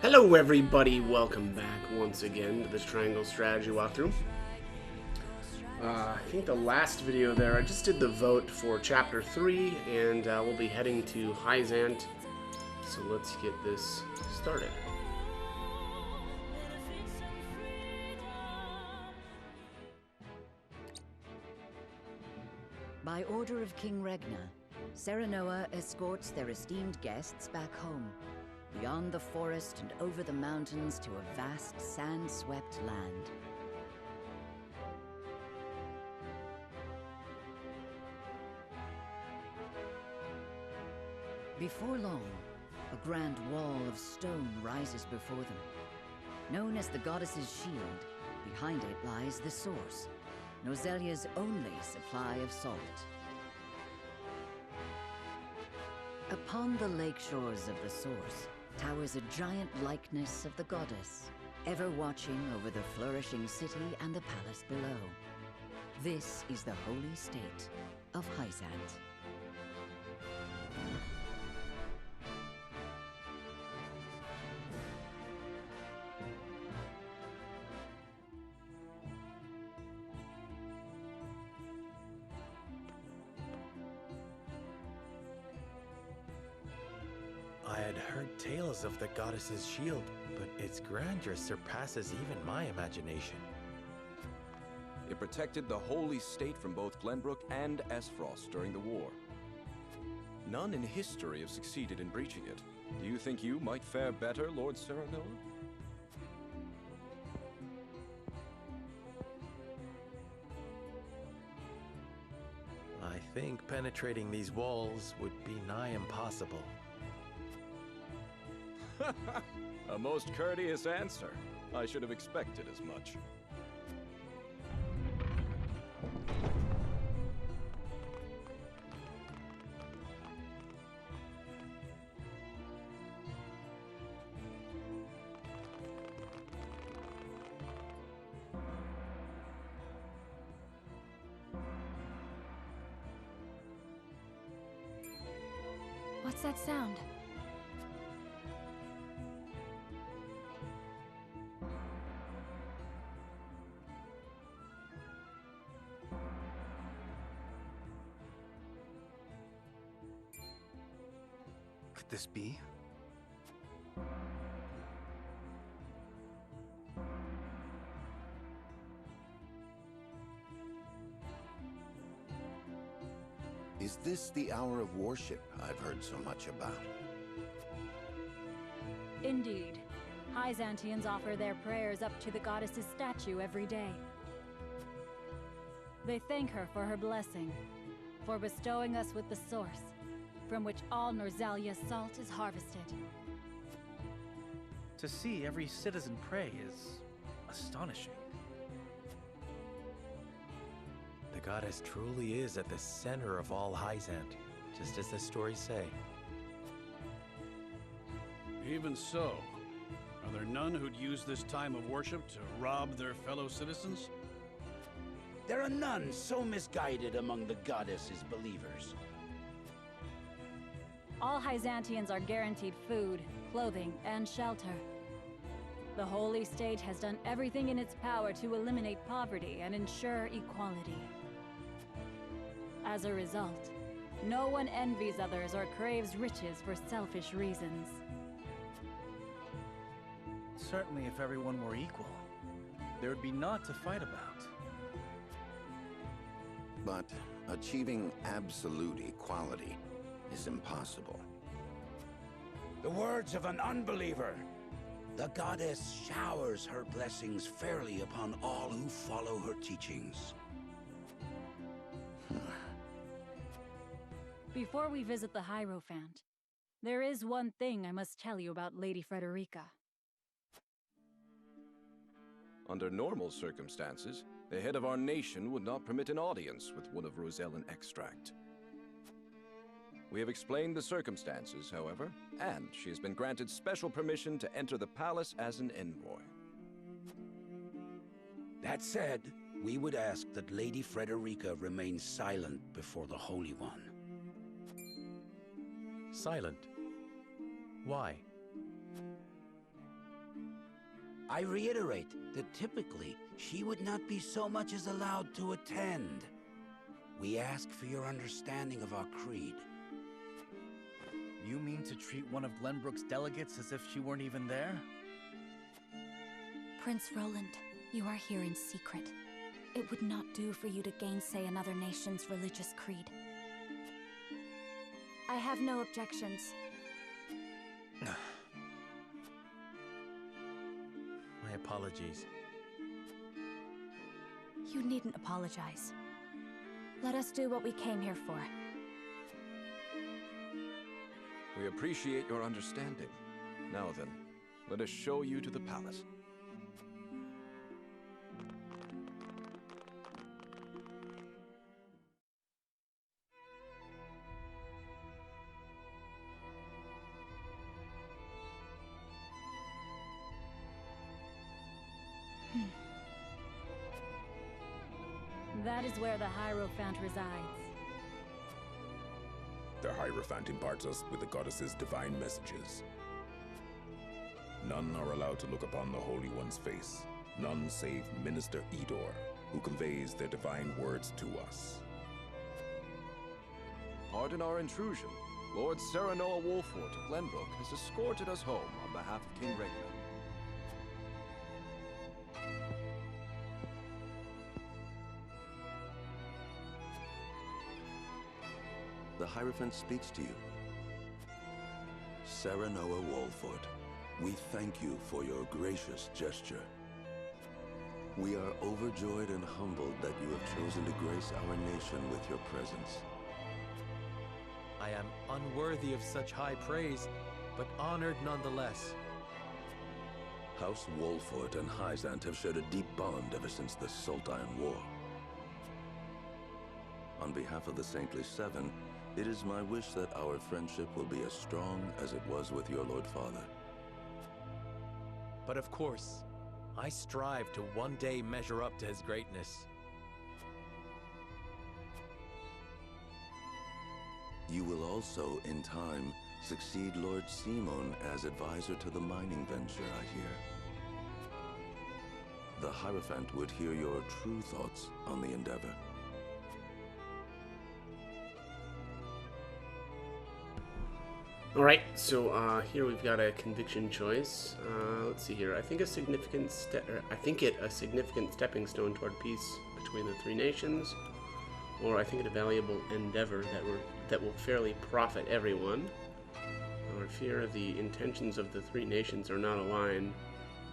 Hello everybody, welcome back once again to this Triangle Strategy walkthrough. I think the last video there, I just did the vote for Chapter 3, and we'll be heading to Hyzant, so let's get this started. By order of King Regna, Serenoa escorts their esteemed guests back home, beyond the forest and over the mountains to a vast sand-swept land. Before long, a grand wall of stone rises before them. Known as the Goddess's Shield, behind it lies the source, Norzelia's only supply of salt. Upon the lake shores of the source towers a giant likeness of the goddess, ever watching over the flourishing city and the palace below. This is the holy state of Hyzant. I had heard tales of the goddess's shield, but its grandeur surpasses even my imagination. It protected the holy state from both Glenbrook and Esfrost during the war. None in history have succeeded in breaching it. Do you think you might fare better, Lord Serenoa? I think penetrating these walls would be nigh impossible. A most courteous answer. I should have expected as much. What's that sound? Could this be? Is this the hour of worship I've heard so much about? Indeed. Hyzantians offer their prayers up to the goddess's statue every day. They thank her for her blessing, for bestowing us with the source, from which all Norzalia's salt is harvested. To see every citizen pray is astonishing. The goddess truly is at the center of all Hyzant, just as the stories say. Even so, are there none who'd use this time of worship to rob their fellow citizens? There are none so misguided among the goddess's believers. All Hyzantians are guaranteed food, clothing, and shelter. The holy state has done everything in its power to eliminate poverty and ensure equality. As a result, no one envies others or craves riches for selfish reasons. Certainly if everyone were equal, there would be naught to fight about. But achieving absolute equality is impossible. The words of an unbeliever. The goddess showers her blessings fairly upon all who follow her teachings. Before we visit the Hierophant, there is one thing I must tell you about Lady Frederica. Under normal circumstances, the head of our nation would not permit an audience with one of Rosellan extract. We have explained the circumstances, however, and she has been granted special permission to enter the palace as an envoy. That said, we would ask that Lady Frederica remain silent before the Holy One. Silent. Why? I reiterate that typically she would not be so much as allowed to attend. We ask for your understanding of our creed. You mean to treat one of Glenbrook's delegates as if she weren't even there? Prince Roland, you are here in secret. It would not do for you to gainsay another nation's religious creed. I have no objections. My apologies. You needn't apologize. Let us do what we came here for. We appreciate your understanding. Now then, let us show you to the palace. That is where the Hierophant resides. The Hierophant imparts us with the goddess's divine messages. None are allowed to look upon the Holy One's face. None save Minister Edor, who conveys their divine words to us. Pardon our intrusion. Lord Serenoa Wolfort of Glenbrook has escorted us home on behalf of King Regna. The Hierophant speaks to you. Serenoa Wolfort, we thank you for your gracious gesture. We are overjoyed and humbled that you have chosen to grace our nation with your presence. I am unworthy of such high praise, but honored nonetheless. House Wolfort and Hyzant have shared a deep bond ever since the Sultan War. On behalf of the Saintly Seven, it is my wish that our friendship will be as strong as it was with your Lord Father. But of course, I strive to one day measure up to his greatness. You will also, in time, succeed Lord Simon as advisor to the mining venture, I hear. The Hierophant would hear your true thoughts on the endeavor. Alright, so here we've got a conviction choice. Let's see here. I think a significant stepping stone toward peace between the three nations, or I think it a valuable endeavor that will fairly profit everyone. Or fear the intentions of the three nations are not aligned.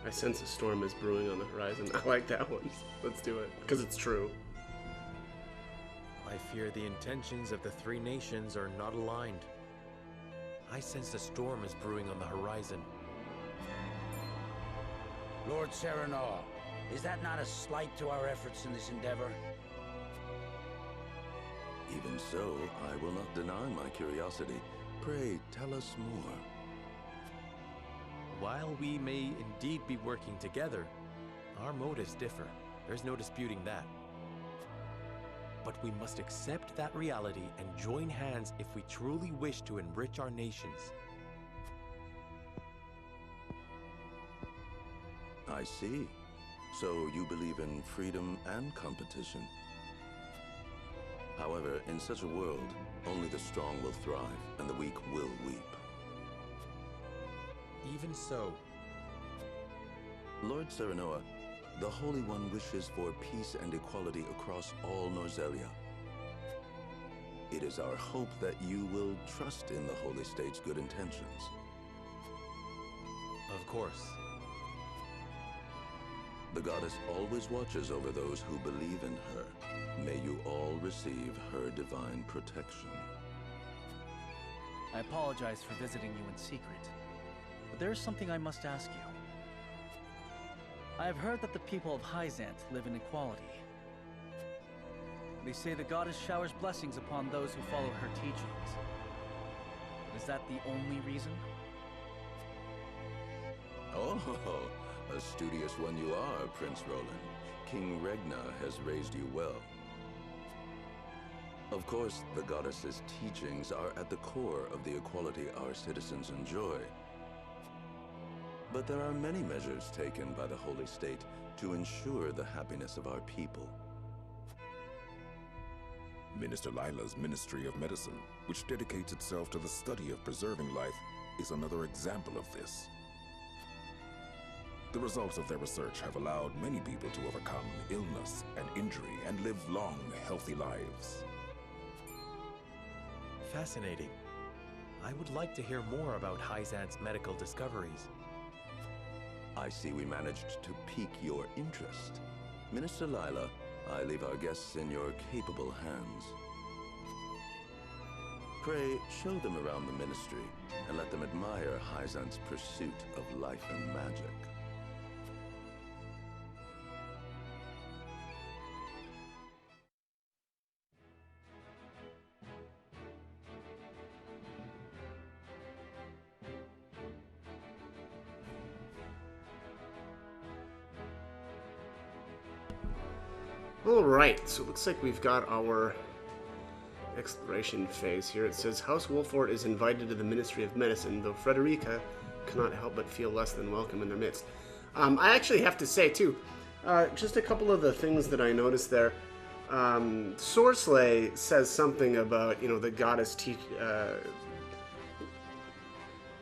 I sense a storm is brewing on the horizon. I like that one. Let's do it, because it's true. I fear the intentions of the three nations are not aligned. I sense a storm is brewing on the horizon. Lord Serenoa, is that not a slight to our efforts in this endeavor? Even so, I will not deny my curiosity. Pray, tell us more. While we may indeed be working together, our motives differ. There's no disputing that. But we must accept that reality and join hands if we truly wish to enrich our nations. I see. So you believe in freedom and competition. However, in such a world, only the strong will thrive and the weak will weep. Even so. Lord Serenoa, the Holy One wishes for peace and equality across all Norzelia. It is our hope that you will trust in the Holy State's good intentions. Of course. The goddess always watches over those who believe in her. May you all receive her divine protection. I apologize for visiting you in secret, but there is something I must ask you. I have heard that the people of Hyzant live in equality. They say the goddess showers blessings upon those who follow her teachings. Is that the only reason? Oh, a studious one you are, Prince Roland. King Regna has raised you well. Of course, the goddess's teachings are at the core of the equality our citizens enjoy. But there are many measures taken by the Holy State to ensure the happiness of our people. Minister Lila's Ministry of Medicine, which dedicates itself to the study of preserving life, is another example of this. The results of their research have allowed many people to overcome illness and injury and live long, healthy lives. Fascinating. I would like to hear more about Hyzant's medical discoveries. I see we managed to pique your interest. Minister Lila, I leave our guests in your capable hands. Pray, show them around the ministry and let them admire Hyzant's pursuit of life and magic. Alright, so it looks like we've got our exploration phase here. It says, House Wolford is invited to the Ministry of Medicine, though Frederica cannot help but feel less than welcome in their midst. I actually have to say, too, just a couple of the things that I noticed there. Sorsley says something about, the goddess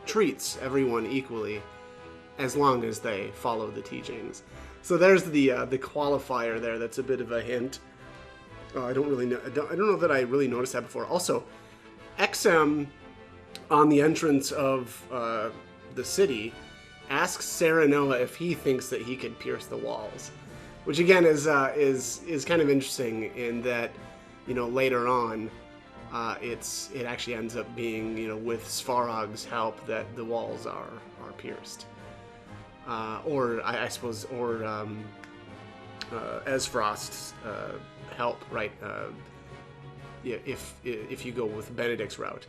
treats everyone equally as long as they follow the teachings. So there's the qualifier there. That's a bit of a hint. I don't really know. I don't know that I really noticed that before. Also, XM on the entrance of the city asks Serenoa if he thinks that he could pierce the walls, which again is kind of interesting in that later on it actually ends up being with Svarog's help that the walls are pierced. Or I suppose, or Esfrost's help, right? If you go with Benedict's route.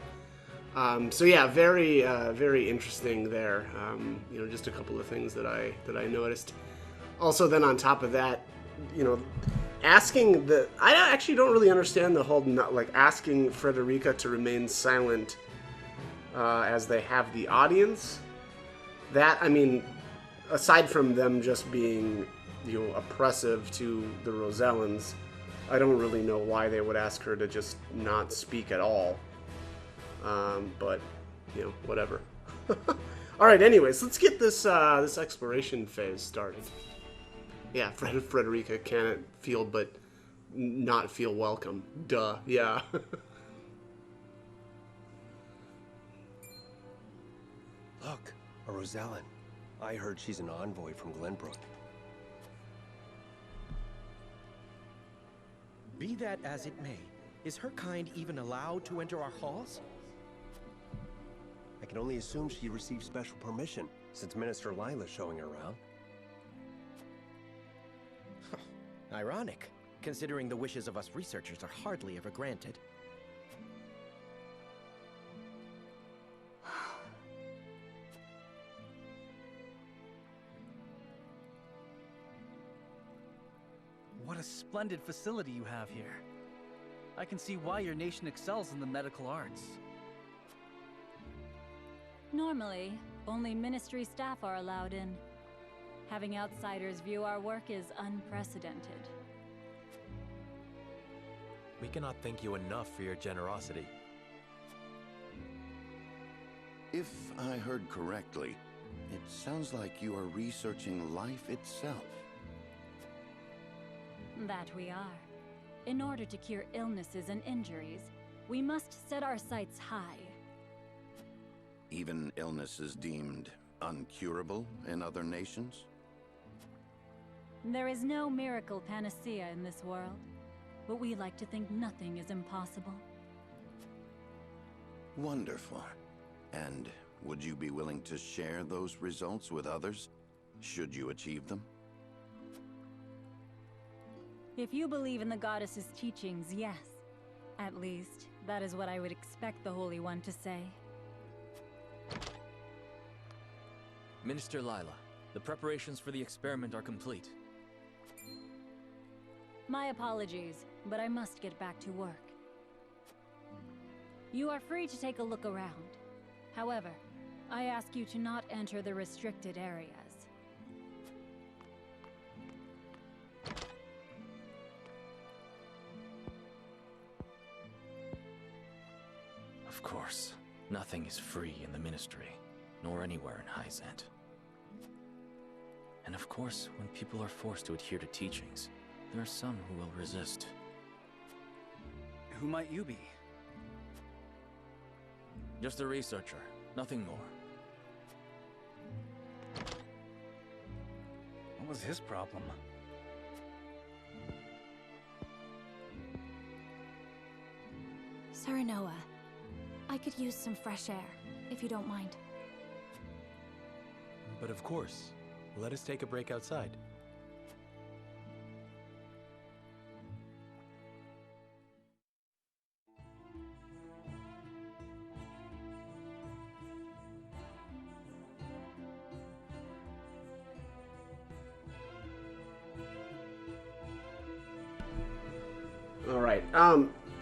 So yeah, very interesting there. Just a couple of things that I noticed. Also, then on top of that, asking I actually don't really understand the whole asking Frederica to remain silent as they have the audience. That, aside from them just being, oppressive to the Rosellans, I don't really know why they would ask her to just not speak at all. But, whatever. All right, anyways, let's get this this exploration phase started. Yeah, Frederica can't feel but not feel welcome. Duh, yeah. Look, a Rosellan. I heard she's an envoy from Glenbrook. Be that as it may, is her kind even allowed to enter our halls? I can only assume she received special permission, since Minister Lila's showing her around. Ironic, considering the wishes of us researchers are hardly ever granted. What a splendid facility you have here. I can see why your nation excels in the medical arts. Normally, only ministry staff are allowed in. Having outsiders view our work is unprecedented. We cannot thank you enough for your generosity. If I heard correctly, it sounds like you are researching life itself. That we are. In order to cure illnesses and injuries, we must set our sights high. Even illnesses deemed uncurable in other nations? There is no miracle panacea in this world, but we like to think nothing is impossible. Wonderful. And would you be willing to share those results with others, should you achieve them? If you believe in the goddess's teachings, yes. At least, that is what I would expect the Holy One to say. Minister Lila, the preparations for the experiment are complete. My apologies, but I must get back to work. You are free to take a look around. However, I ask you to not enter the restricted areas. Of course, nothing is free in the Ministry, nor anywhere in Hyzant. And of course, when people are forced to adhere to teachings, there are some who will resist. Who might you be? Just a researcher, nothing more. What was his problem? Serenoa, I could use some fresh air, if you don't mind. But of course, let us take a break outside. All right.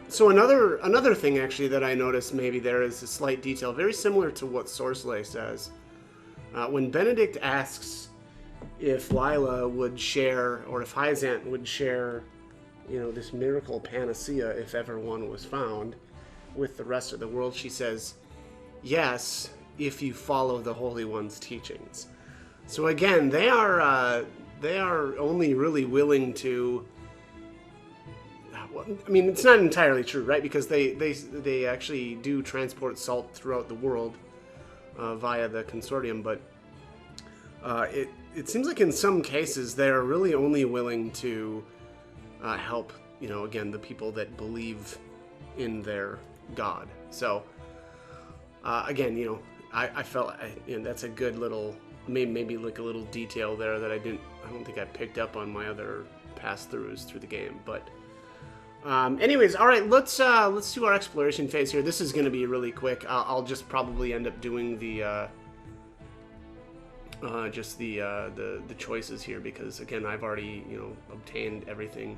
So another thing actually that I noticed maybe there is a slight detail, very similar to what Sorcelay says. When Benedict asks if Lila would share, or if Hyzant would share, this miracle panacea if ever one was found, with the rest of the world, she says, yes, if you follow the Holy One's teachings. So again, they are only really willing to. I mean, it's not entirely true, right? Because they actually do transport salt throughout the world via the consortium, but it seems like in some cases they are really only willing to help, again, the people that believe in their God. So again, I felt that's a good little, maybe like a little detail there that I don't think I picked up on my other pass-throughs through the game, but. Anyways, all right, let's do our exploration phase here. This is going to be really quick. I'll just probably end up doing the choices here because again, I've already obtained everything,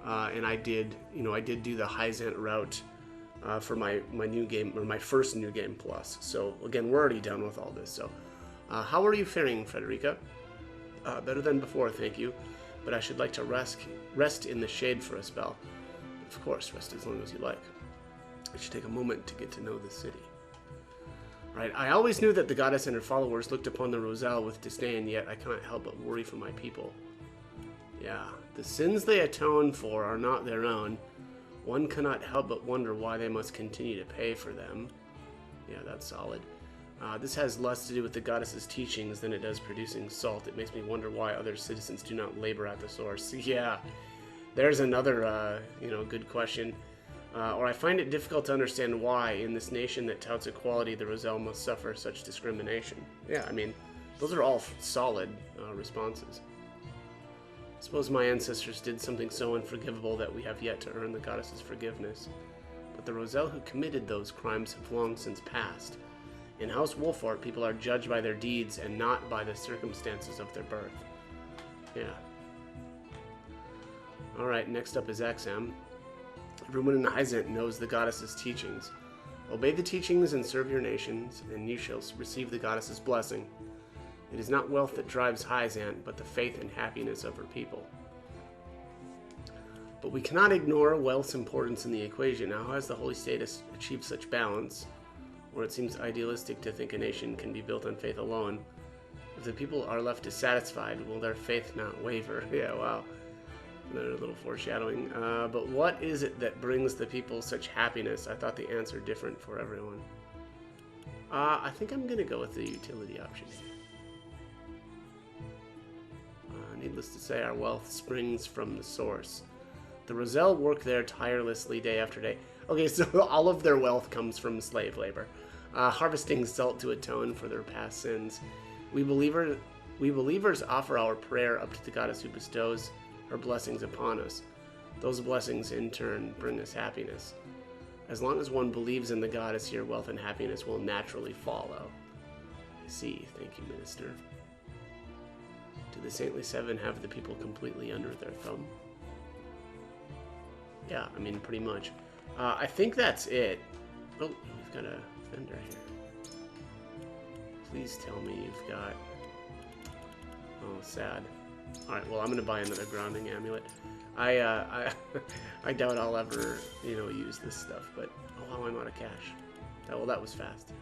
and I did do the Hyzant route for my new game, or my first new game plus. So again, we're already done with all this. So, how are you faring, Frederica? Better than before, thank you. But I should like to rest in the shade for a spell. Of course, rest as long as you like. I should take a moment to get to know the city. Right, I always knew that the goddess and her followers looked upon the Roselle with disdain, yet I cannot help but worry for my people. Yeah, the sins they atone for are not their own. One cannot help but wonder why they must continue to pay for them. Yeah, that's solid. This has less to do with the goddess's teachings than it does producing salt. It makes me wonder why other citizens do not labor at the source. Yeah, there's another, good question. Or I find it difficult to understand why, in this nation that touts equality, the Roselle must suffer such discrimination. Yeah, I mean, those are all solid responses. I suppose my ancestors did something so unforgivable that we have yet to earn the goddess's forgiveness. But the Roselle who committed those crimes have long since passed. In House Wolfart, people are judged by their deeds and not by the circumstances of their birth. Yeah. Alright, next up is XM. Everyone in Hyzant knows the goddess's teachings. Obey the teachings and serve your nations, and you shall receive the goddess's blessing. It is not wealth that drives Hyzant, but the faith and happiness of her people. But we cannot ignore wealth's importance in the equation. How has the Holy State achieved such balance? Or it seems idealistic to think a nation can be built on faith alone. If the people are left dissatisfied, will their faith not waver? Yeah, wow. Another little foreshadowing. But what is it that brings the people such happiness? I thought the answer different for everyone. I think I'm going to go with the utility option. Needless to say, our wealth springs from the source. The Roselle work there tirelessly day after day. Okay, so all of their wealth comes from slave labor. Harvesting salt to atone for their past sins. We believers offer our prayer up to the goddess who bestows her blessings upon us. Those blessings, in turn, bring us happiness. As long as one believes in the goddess here, wealth and happiness will naturally follow. I see. Thank you, Minister. Do the Saintly Seven have the people completely under their thumb? Yeah, I mean, pretty much. I think that's it. Oh, we've got a vendor here. Please tell me you've got... Oh, sad. Alright, well, I'm gonna buy another grounding amulet. I doubt I'll ever, you know, use this stuff, but... Oh, wow, I'm out of cash. Oh, well, that was fast.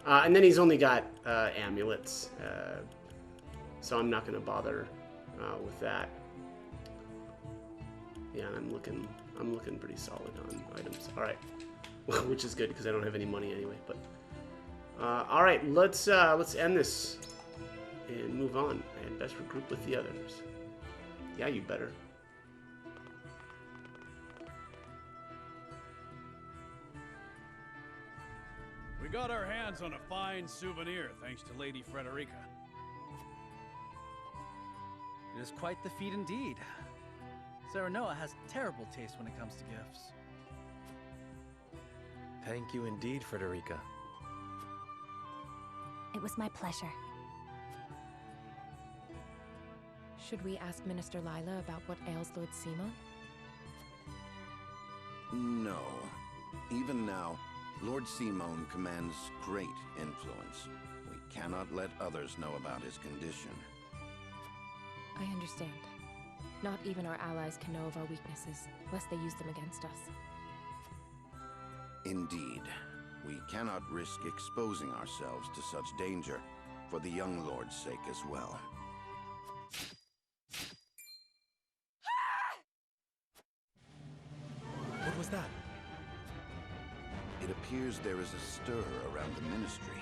And then he's only got amulets, so I'm not gonna bother with that. Yeah, I'm looking pretty solid on items. All right, which is good because I don't have any money anyway. But all right, let's end this and move on. And best regroup with the others. Yeah, you better. We got our hands on a fine souvenir thanks to Lady Frederica. It is quite the feat indeed. Serenoa has terrible taste when it comes to gifts. Thank you indeed, Frederica. It was my pleasure. Should we ask Minister Lila about what ails Lord Simon? No. Even now, Lord Simon commands great influence. We cannot let others know about his condition. I understand. Not even our allies can know of our weaknesses, lest they use them against us. Indeed. We cannot risk exposing ourselves to such danger, for the young lord's sake as well. What was that? It appears there is a stir around the ministry.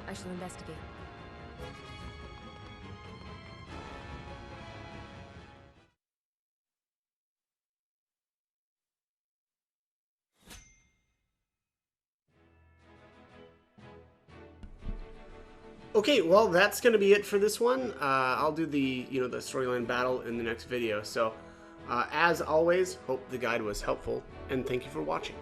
I shall investigate. Okay, well, that's going to be it for this one. I'll do the storyline battle in the next video. So, as always, hope the guide was helpful, and thank you for watching.